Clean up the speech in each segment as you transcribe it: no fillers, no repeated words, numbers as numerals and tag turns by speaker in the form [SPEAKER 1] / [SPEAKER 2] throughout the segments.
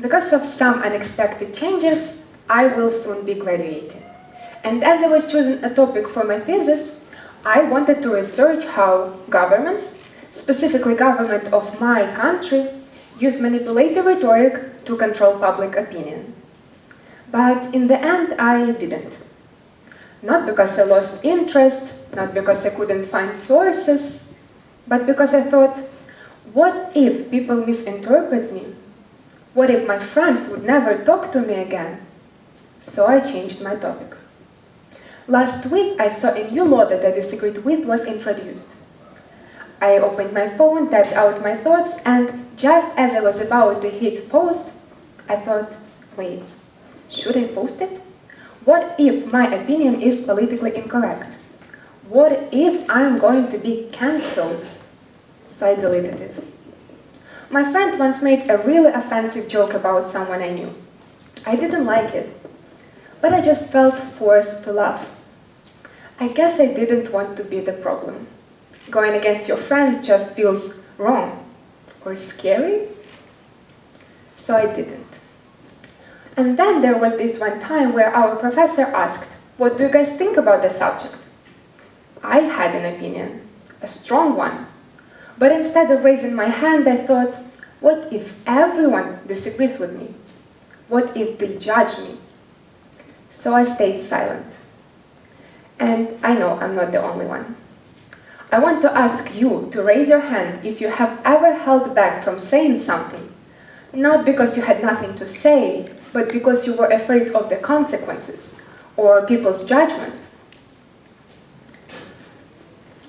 [SPEAKER 1] Because of some unexpected changes, I will soon be graduating. And as I was choosing a topic for my thesis, I wanted to research how governments, specifically government of my country, use manipulative rhetoric to control public opinion. But in the end, I didn't. Not because I lost interest, not because I couldn't find sources, but because I thought, what if people misinterpret me? What if my friends would never talk to me again? So I changed my topic. Last week, I saw a new law that I disagreed with was introduced. I opened my phone, typed out my thoughts, and just as I was about to hit post, I thought, wait, should I post it? What if my opinion is politically incorrect? What if I'm going to be cancelled? So I deleted it. My friend once made a really offensive joke about someone I knew. I didn't like it, but I just felt forced to laugh. I guess I didn't want to be the problem. Going against your friends just feels wrong or scary, so I didn't. And then there was this one time where our professor asked, what do you guys think about the subject? I had an opinion, a strong one. But instead of raising my hand, I thought, what if everyone disagrees with me? What if they judge me? So I stayed silent. And I know I'm not the only one. I want to ask you to raise your hand if you have ever held back from saying something, not because you had nothing to say, but because you were afraid of the consequences or people's judgment.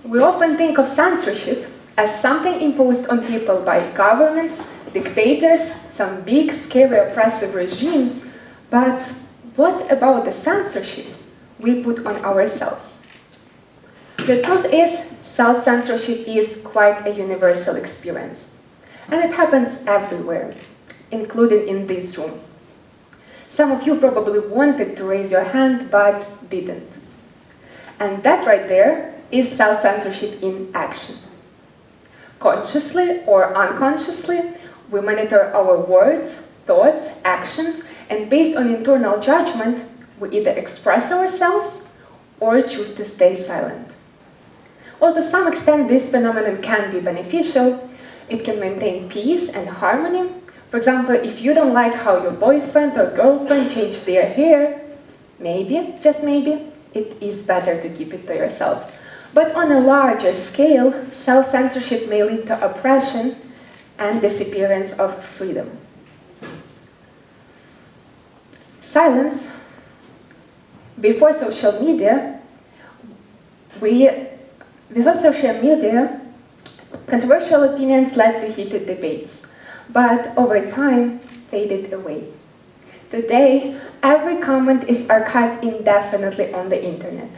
[SPEAKER 1] We often think of censorship as something imposed on people by governments, dictators, some big, scary, oppressive regimes, but what about the censorship we put on ourselves? The truth is, self-censorship is quite a universal experience, and it happens everywhere, including in this room. Some of you probably wanted to raise your hand, but didn't. And that right there is self-censorship in action. Consciously or unconsciously, we monitor our words, thoughts, actions, and based on internal judgment, we either express ourselves or choose to stay silent. While to some extent this phenomenon can be beneficial, it can maintain peace and harmony. For example, if you don't like how your boyfriend or girlfriend changed their hair, maybe, just maybe, it is better to keep it to yourself. But on a larger scale, self-censorship may lead to oppression and disappearance of freedom. Silence. Before social media, controversial opinions led to heated debates, but over time faded away. Today, every comment is archived indefinitely on the internet.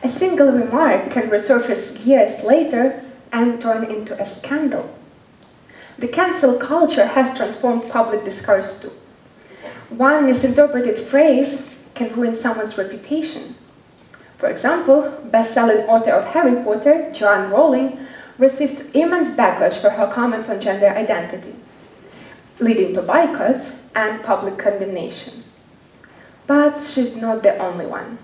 [SPEAKER 1] A single remark can resurface years later and turn into a scandal. The cancel culture has transformed public discourse too. One misinterpreted phrase can ruin someone's reputation. For example, best-selling author of Harry Potter, Joanne Rowling, received immense backlash for her comments on gender identity, leading to boycotts and public condemnation. But she's not the only one.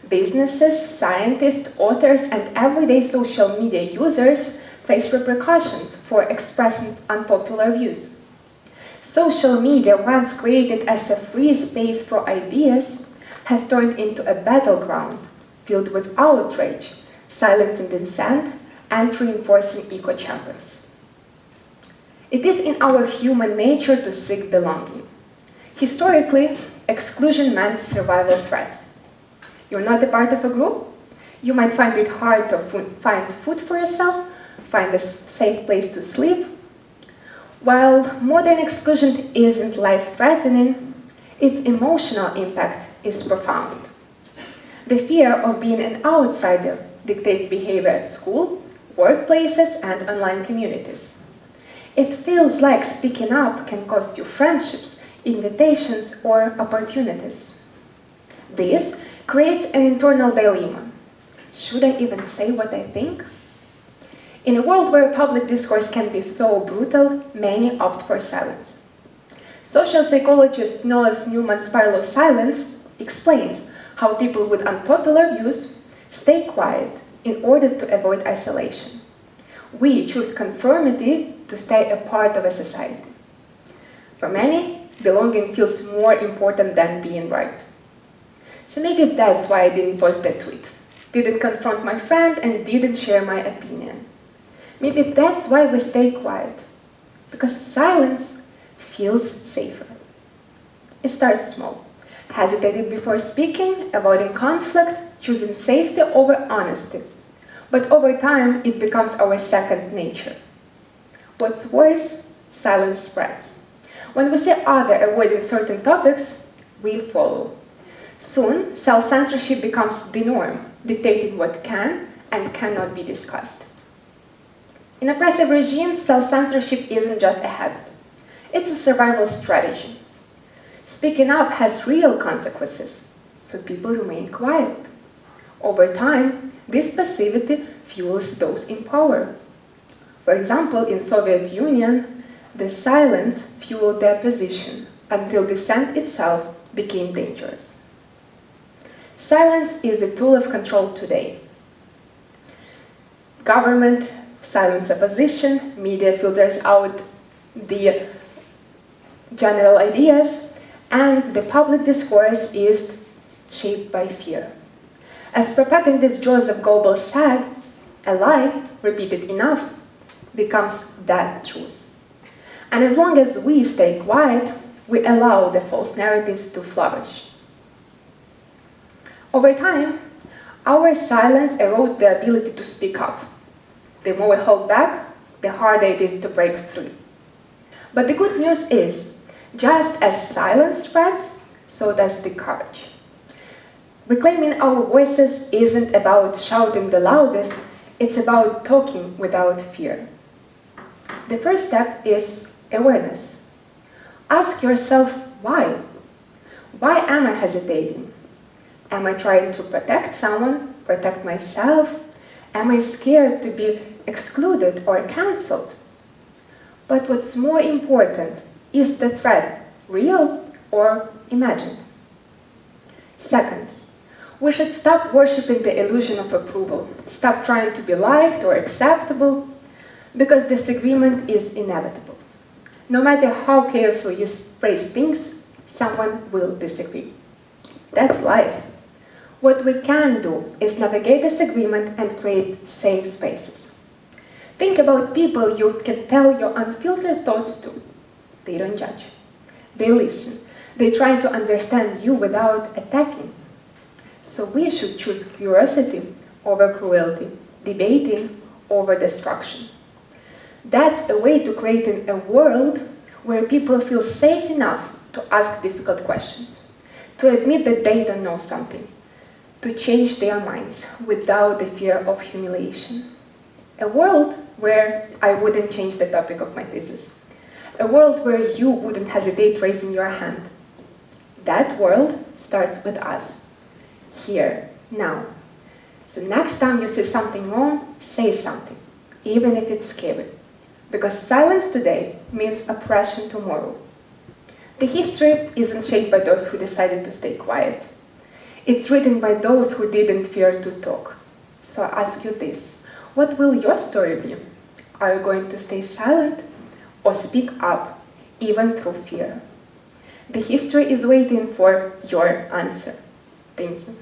[SPEAKER 1] Businesses, scientists, authors, and everyday social media users face repercussions for expressing unpopular views. Social media, once created as a free space for ideas, has turned into a battleground filled with outrage, silencing dissent, and reinforcing echo chambers. It is in our human nature to seek belonging. Historically, exclusion meant survival threats. You're not a part of a group? You might find it hard to find food for yourself, find a safe place to sleep. While modern exclusion isn't life-threatening, its emotional impact is profound. The fear of being an outsider dictates behavior at school, workplaces, and online communities. It feels like speaking up can cost you friendships, invitations, or opportunities. This creates an internal dilemma. Should I even say what I think? In a world where public discourse can be so brutal, many opt for silence. Social psychologist Noah Newman's spiral of silence explains how people with unpopular views stay quiet in order to avoid isolation. We choose conformity to stay a part of a society. For many, belonging feels more important than being right. So maybe that's why I didn't post that tweet, didn't confront my friend, and didn't share my opinion. Maybe that's why we stay quiet, because silence feels safer. It starts small, hesitating before speaking, avoiding conflict, choosing safety over honesty. But over time, it becomes our second nature. What's worse, silence spreads. When we see others avoiding certain topics, we follow. Soon, self-censorship becomes the norm, dictating what can and cannot be discussed. In oppressive regimes, self-censorship isn't just a habit. It's a survival strategy. Speaking up has real consequences, so people remain quiet. Over time, this passivity fuels those in power. For example, in Soviet Union, the silence fueled the opposition until dissent itself became dangerous. Silence is a tool of control today. Government silence opposition, media filters out the general ideas, and the public discourse is shaped by fear. As propagandist Joseph Goebbels said, a lie, repeated enough, becomes that truth. And as long as we stay quiet, we allow the false narratives to flourish. Over time, our silence erodes the ability to speak up. The more we hold back, the harder it is to break through. But the good news is, just as silence spreads, so does the courage. Reclaiming our voices isn't about shouting the loudest, it's about talking without fear. The first step is awareness. Ask yourself why. Why am I hesitating? Am I trying to protect someone, protect myself? Am I scared to be excluded or cancelled? But what's more important, is the threat real or imagined? Second, we should stop worshipping the illusion of approval, stop trying to be liked or acceptable, because disagreement is inevitable. No matter how carefully you phrase things, someone will disagree. That's life. What we can do is navigate disagreement and create safe spaces. Think about people you can tell your unfiltered thoughts to. They don't judge. They listen. They try to understand you without attacking. So we should choose curiosity over cruelty, debating over destruction. That's a way to create a world where people feel safe enough to ask difficult questions, to admit that they don't know something, to change their minds without the fear of humiliation. A world where I wouldn't change the topic of my thesis. A world where you wouldn't hesitate raising your hand. That world starts with us. Here, now. So next time you see something wrong, say something, even if it's scary. Because silence today means oppression tomorrow. The history isn't shaped by those who decided to stay quiet. It's written by those who didn't fear to talk. So I ask you this, what will your story be? Are you going to stay silent or speak up, even through fear? The history is waiting for your answer. Thank you.